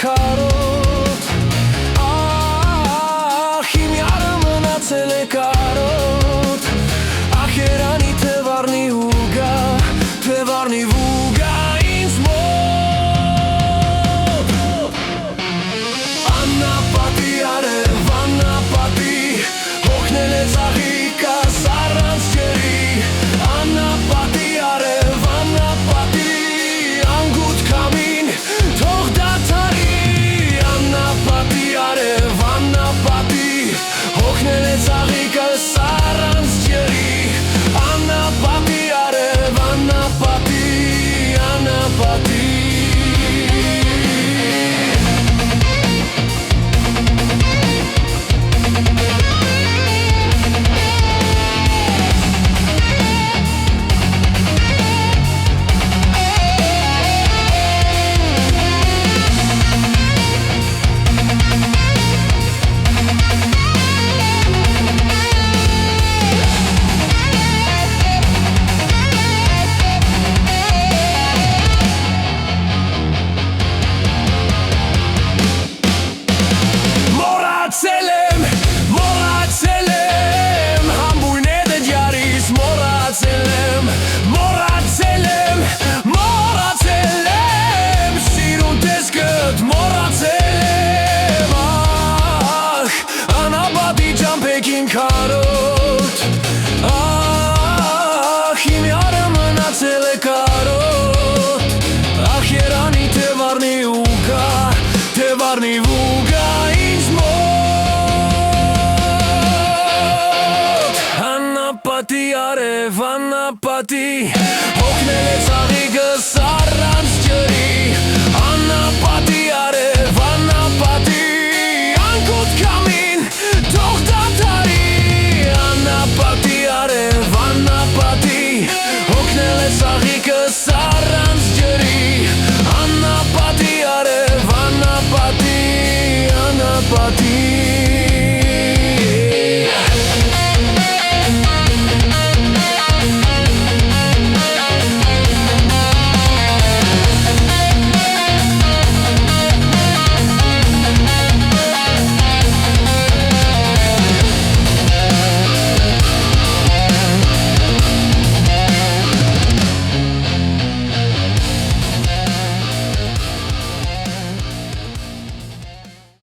Քարոտ Հիմյարը մնացել է կարոտ Երանի թե վարնի ու գա Թե վարնի ու գա ինձ մոտ Անապատի արև անապատի Հոգնել է ծաղիկաս առանց ջերի Անապատի արև անապատի Անգութ կամին թող դադարի Անապատի արև անապատի Հոգնել է ծաղիկաս առանց ջերի Անապատի արև անապատի Անապատի Քարոտ Հիմյարը մնացել է կարոտ Երանի թե վարնի ու գա Թե վարնի ու գա ինձ մոտ Անապատի արև անապատի